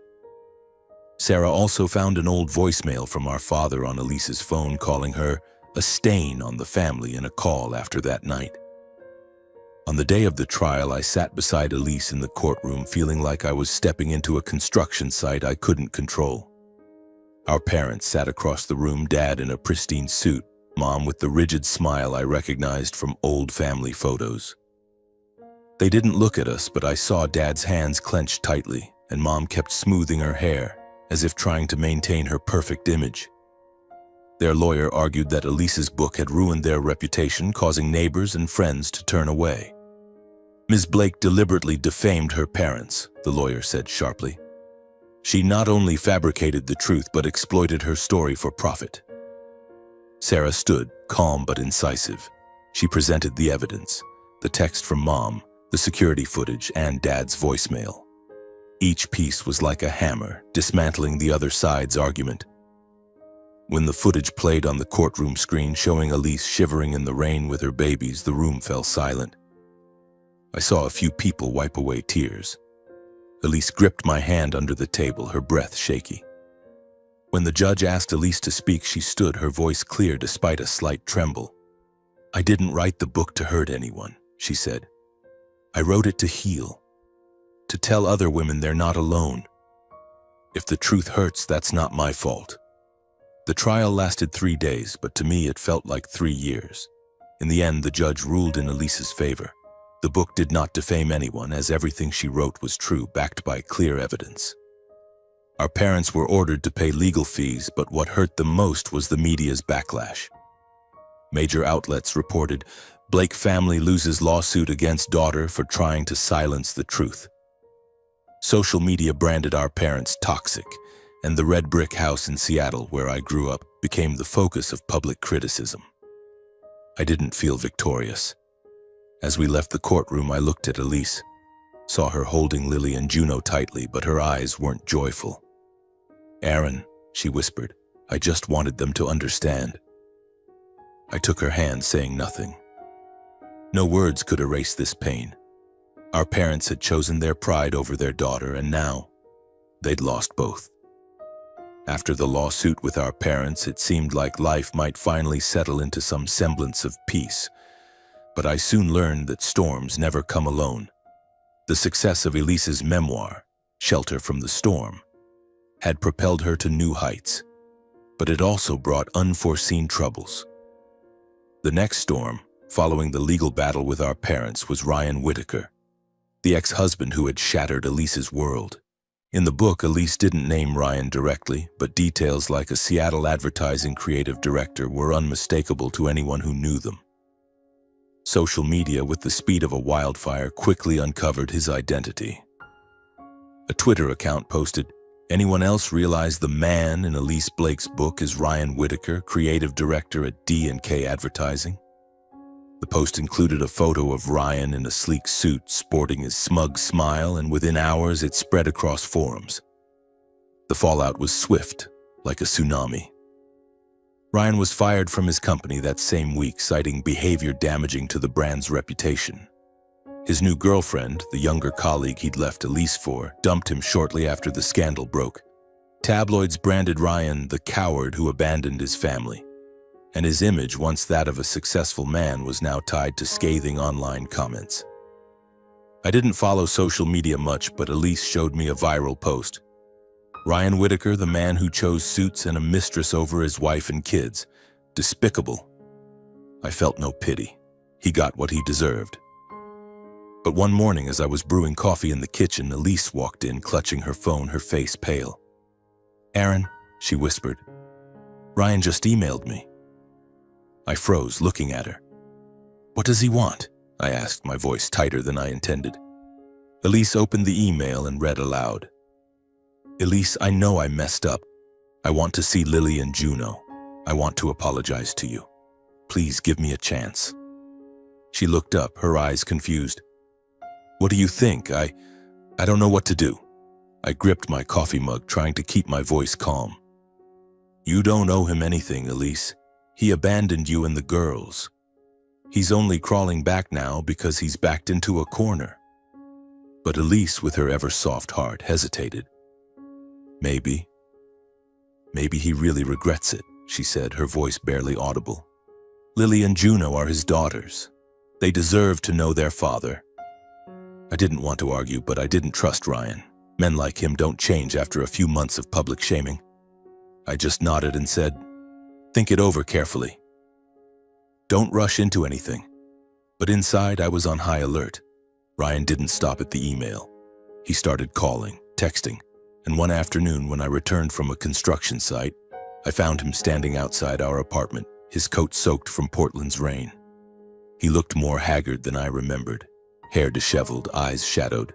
A: Sarah also found an old voicemail from our father on Elise's phone calling her a stain on the family in a call after that night. On the day of the trial, I sat beside Elise in the courtroom feeling like I was stepping into a construction site I couldn't control. Our parents sat across the room, Dad in a pristine suit, Mom with the rigid smile I recognized from old family photos. They didn't look at us, but I saw Dad's hands clenched tightly, and Mom kept smoothing her hair, as if trying to maintain her perfect image. Their lawyer argued that Elise's book had ruined their reputation, causing neighbors and friends to turn away. Ms. Blake deliberately defamed her parents, the lawyer said sharply. She not only fabricated the truth but exploited her story for profit. Sarah stood, calm but incisive. She presented the evidence, the text from Mom, the security footage, and Dad's voicemail. Each piece was like a hammer, dismantling the other side's argument. When the footage played on the courtroom screen showing Elise shivering in the rain with her babies, the room fell silent. I saw a few people wipe away tears. Elise gripped my hand under the table, her breath shaky. When the judge asked Elise to speak, she stood, her voice clear despite a slight tremble. "I didn't write the book to hurt anyone," she said. "I wrote it to heal, to tell other women they're not alone. If the truth hurts, that's not my fault." The trial lasted 3 days, but to me it felt like 3 years. In the end, the judge ruled in Elise's favor. The book did not defame anyone, as everything she wrote was true, backed by clear evidence. Our parents were ordered to pay legal fees, but what hurt them most was the media's backlash. Major outlets reported, "Blake family loses lawsuit against daughter for trying to silence the truth." Social media branded our parents toxic, and the red brick house in Seattle, where I grew up, became the focus of public criticism. I didn't feel victorious. As we left the courtroom, I looked at Elise, saw her holding Lily and Juno tightly, but her eyes weren't joyful. "Aaron," she whispered, "I just wanted them to understand." I took her hand, saying nothing. No words could erase this pain. Our parents had chosen their pride over their daughter, and now they'd lost both. After the lawsuit with our parents, it seemed like life might finally settle into some semblance of peace. But I soon learned that storms never come alone. The success of Elise's memoir, Shelter from the Storm, had propelled her to new heights, but it also brought unforeseen troubles. The next storm, following the legal battle with our parents, was Ryan Whitaker, the ex-husband who had shattered Elise's world. In the book, Elise didn't name Ryan directly, but details like a Seattle advertising creative director were unmistakable to anyone who knew them. Social media, with the speed of a wildfire, quickly uncovered his identity. A Twitter account posted, "Anyone else realize the man in Elise Blake's book is Ryan Whitaker, creative director at D&K Advertising?" The post included a photo of Ryan in a sleek suit, sporting his smug smile, and within hours it spread across forums. The fallout was swift, like a tsunami. Ryan was fired from his company that same week, citing behavior damaging to the brand's reputation. His new girlfriend, the younger colleague he'd left Elise for, dumped him shortly after the scandal broke. Tabloids branded Ryan the coward who abandoned his family, and his image, once that of a successful man, was now tied to scathing online comments. I didn't follow social media much, but Elise showed me a viral post. "Ryan Whitaker, the man who chose suits and a mistress over his wife and kids. Despicable." I felt no pity. He got what he deserved. But one morning, as I was brewing coffee in the kitchen, Elise walked in, clutching her phone, her face pale. "Aaron," she whispered, "Ryan just emailed me." I froze, looking at her. What does he want? I asked, my voice tighter than I intended. Elise opened the email and read aloud. Elise, I know I messed up. I want to see Lily and Juno. I want to apologize to you. Please give me a chance. She looked up, her eyes confused. What do you think? I don't know what to do. I gripped my coffee mug, trying to keep my voice calm. You don't owe him anything, Elise. He abandoned you and the girls. He's only crawling back now because he's backed into a corner. But Elise, with her ever-soft heart, hesitated. Maybe he really regrets it, she said, her voice barely audible. Lily and Juno are his daughters. They deserve to know their father. I didn't want to argue, but I didn't trust Ryan. Men like him don't change after a few months of public shaming. I just nodded and said, think it over carefully. Don't rush into anything. But inside, I was on high alert. Ryan didn't stop at the email. He started calling, texting, and one afternoon when I returned from a construction site, I found him standing outside our apartment, his coat soaked from Portland's rain. He looked more haggard than I remembered, hair disheveled, eyes shadowed,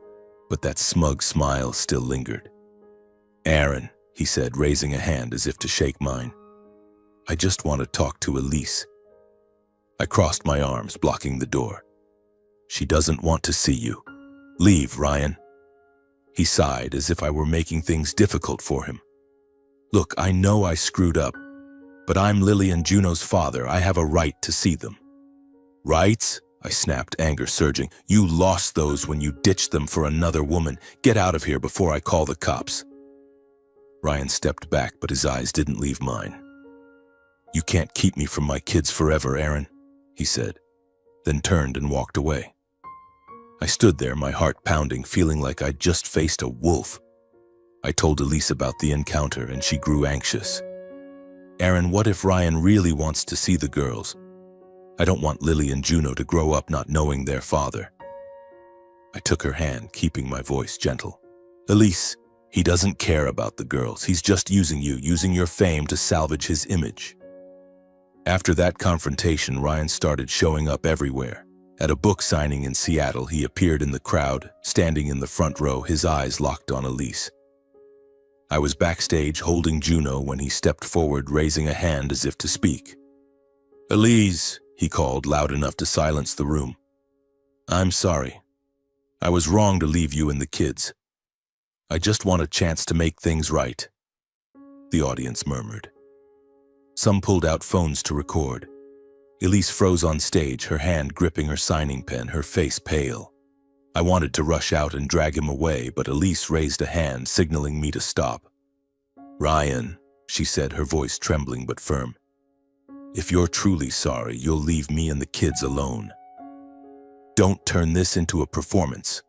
A: but that smug smile still lingered. Aaron, he said, raising a hand as if to shake mine. I just want to talk to Elise. I crossed my arms, blocking the door. She doesn't want to see you. Leave, Ryan. He sighed as if I were making things difficult for him. Look, I know I screwed up, but I'm Lily and Juno's father. I have a right to see them. Rights? I snapped, anger surging. You lost those when you ditched them for another woman. Get out of here before I call the cops. Ryan stepped back, but his eyes didn't leave mine. You can't keep me from my kids forever, Aaron, he said, then turned and walked away. I stood there, my heart pounding, feeling like I'd just faced a wolf. I told Elise about the encounter, and she grew anxious. Aaron, what if Ryan really wants to see the girls? I don't want Lily and Juno to grow up not knowing their father. I took her hand, keeping my voice gentle. Elise, he doesn't care about the girls. He's just using you, using your fame to salvage his image. After that confrontation, Ryan started showing up everywhere. At a book signing in Seattle, he appeared in the crowd, standing in the front row, his eyes locked on Elise. I was backstage holding Juno when he stepped forward, raising a hand as if to speak. Elise, he called, loud enough to silence the room. I'm sorry. I was wrong to leave you and the kids. I just want a chance to make things right. The audience murmured. Some pulled out phones to record. Elise froze on stage, her hand gripping her signing pen, her face pale. I wanted to rush out and drag him away, but Elise raised a hand, signaling me to stop. Ryan, she said, her voice trembling but firm. If you're truly sorry, you'll leave me and the kids alone. Don't turn this into a performance.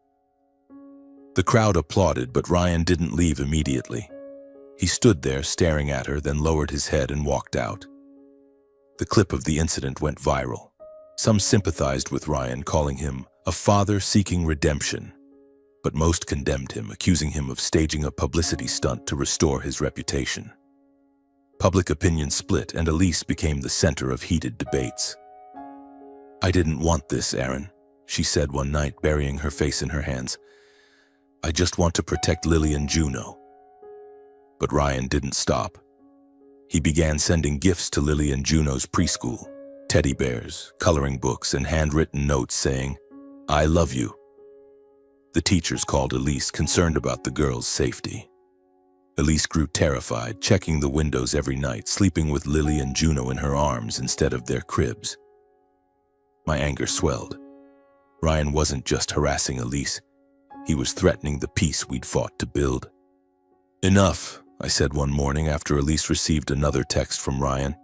A: The crowd applauded, but Ryan didn't leave immediately. He stood there staring at her, then lowered his head and walked out. The clip of the incident went viral. Some sympathized with Ryan, calling him a father seeking redemption, but most condemned him, accusing him of staging a publicity stunt to restore his reputation. Public opinion split, and Elise became the center of heated debates. I didn't want this, Aaron, she said one night, burying her face in her hands. I just want to protect Lily and Juno. But Ryan didn't stop. He began sending gifts to Lily and Juno's preschool, teddy bears, coloring books, and handwritten notes saying, I love you. The teachers called Elise, concerned about the girls' safety. Elise grew terrified, checking the windows every night, sleeping with Lily and Juno in her arms instead of their cribs. My anger swelled. Ryan wasn't just harassing Elise. He was threatening the peace we'd fought to build. Enough, I said one morning after Elise received another text from Ryan.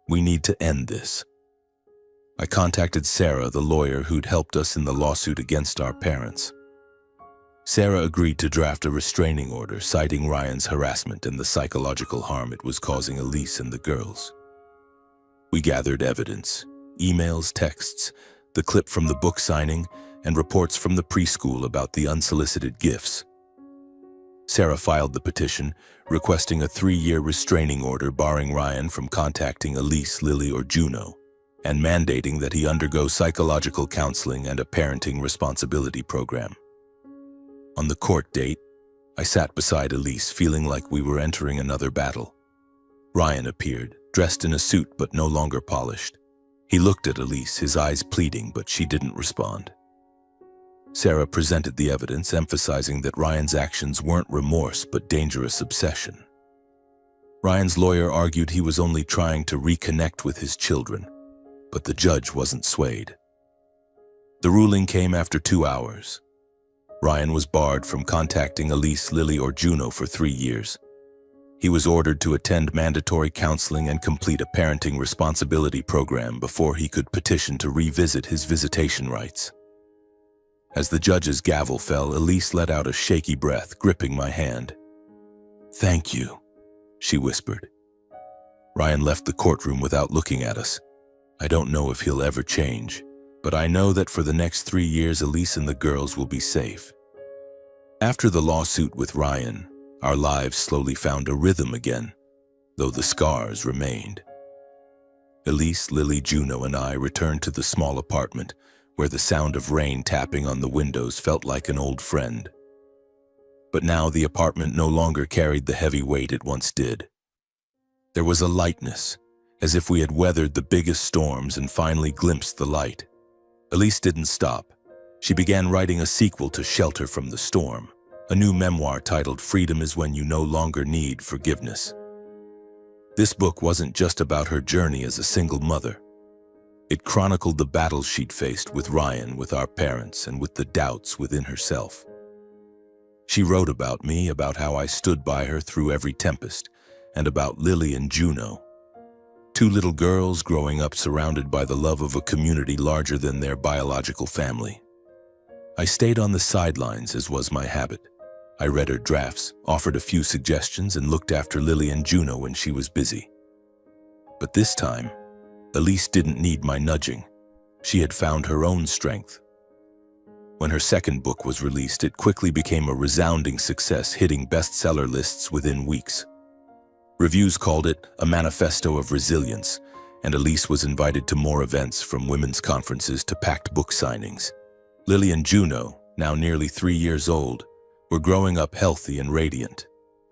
A: We need to end this. I contacted Sarah, the lawyer who'd helped us in the lawsuit against our parents. Sarah agreed to draft a restraining order, citing Ryan's harassment and the psychological harm it was causing Elise and the girls. We gathered evidence, emails, texts, the clip from the book signing, and reports from the preschool about the unsolicited gifts. Sarah filed the petition, requesting a 3-year restraining order barring Ryan from contacting Elise, Lily, or Juno, and mandating that he undergo psychological counseling and a parenting responsibility program. On the court date, I sat beside Elise, feeling like we were entering another battle. Ryan appeared, dressed in a suit but no longer polished. He looked at Elise, his eyes pleading, but she didn't respond. Sarah presented the evidence, emphasizing that Ryan's actions weren't remorse but dangerous obsession. Ryan's lawyer argued he was only trying to reconnect with his children, but the judge wasn't swayed. The ruling came after 2 hours. Ryan was barred from contacting Elise, Lily, or Juno for 3 years. He was ordered to attend mandatory counseling and complete a parenting responsibility program before he could petition to revisit his visitation rights. As the judge's gavel fell, Elise let out a shaky breath, gripping my hand. "Thank you," she whispered. Ryan left the courtroom without looking at us. I don't know if he'll ever change, but I know that for the next 3 years, Elise and the girls will be safe. After the lawsuit with Ryan, our lives slowly found a rhythm again, though the scars remained. Elise, Lily, Juno, and I returned to the small apartment, where the sound of rain tapping on the windows felt like an old friend. But now the apartment no longer carried the heavy weight it once did. There was a lightness, as if we had weathered the biggest storms and finally glimpsed the light. Elise didn't stop. She began writing a sequel to Shelter from the Storm, a new memoir titled Freedom is When You No Longer Need Forgiveness. This book wasn't just about her journey as a single mother. It chronicled the battles she'd faced with Ryan, with our parents, and with the doubts within herself. She wrote about me, about how I stood by her through every tempest, and about Lily and Juno, 2 little girls growing up surrounded by the love of a community larger than their biological family. I stayed on the sidelines, as was my habit. I read her drafts, offered a few suggestions, and looked after Lily and Juno when she was busy. But this time, Elise didn't need my nudging. She had found her own strength. When her second book was released, it quickly became a resounding success, hitting bestseller lists within weeks. Reviews called it a manifesto of resilience, and Elise was invited to more events, from women's conferences to packed book signings. Lily and Juno, now nearly 3 years old, were growing up healthy and radiant.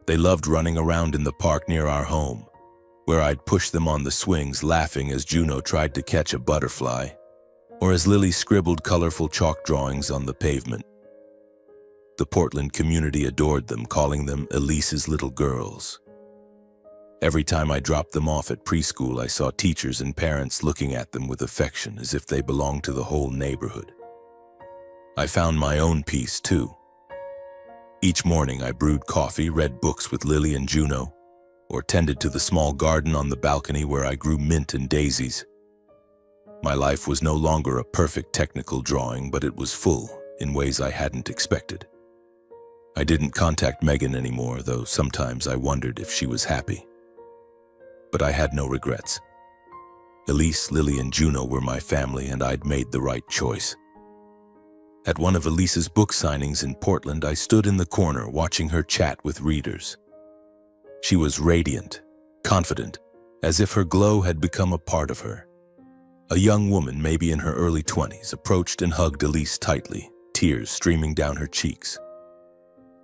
A: They loved running around in the park near our home, where I'd push them on the swings, laughing as Juno tried to catch a butterfly, or as Lily scribbled colorful chalk drawings on the pavement. The Portland community adored them, calling them Elise's little girls. Every time I dropped them off at preschool, I saw teachers and parents looking at them with affection, as if they belonged to the whole neighborhood. I found my own peace, too. Each morning I brewed coffee, read books with Lily and Juno, or tended to the small garden on the balcony where I grew mint and daisies. My life was no longer a perfect technical drawing, but it was full in ways I hadn't expected. I didn't contact Megan anymore, though sometimes I wondered if she was happy. But I had no regrets. Elise, Lily, and Juno were my family, and I'd made the right choice. At one of Elise's book signings in Portland, I stood in the corner watching her chat with readers. She was radiant, confident, as if her glow had become a part of her. A young woman, maybe in her early 20s, approached and hugged Elise tightly, tears streaming down her cheeks.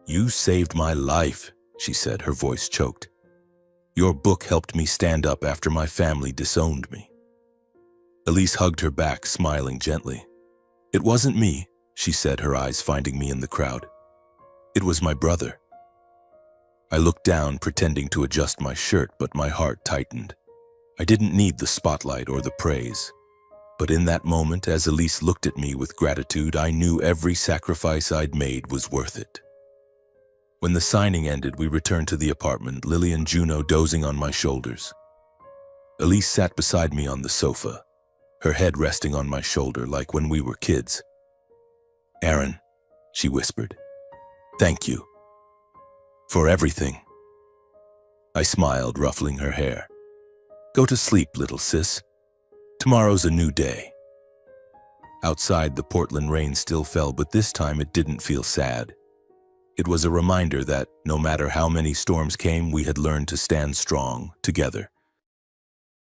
A: "You saved my life," she said, her voice choked. "Your book helped me stand up after my family disowned me." Elise hugged her back, smiling gently. "It wasn't me," she said, her eyes finding me in the crowd. "It was my brother." I looked down, pretending to adjust my shirt, but my heart tightened. I didn't need the spotlight or the praise. But in that moment, as Elise looked at me with gratitude, I knew every sacrifice I'd made was worth it. When the signing ended, we returned to the apartment, Lily and Juno dozing on my shoulders. Elise sat beside me on the sofa, her head resting on my shoulder like when we were kids. "Aaron," she whispered, "thank you. For everything." I smiled, ruffling her hair. "Go to sleep, little sis. Tomorrow's a new day." Outside, the Portland rain still fell, but this time it didn't feel sad. It was a reminder that, no matter how many storms came, we had learned to stand strong, together.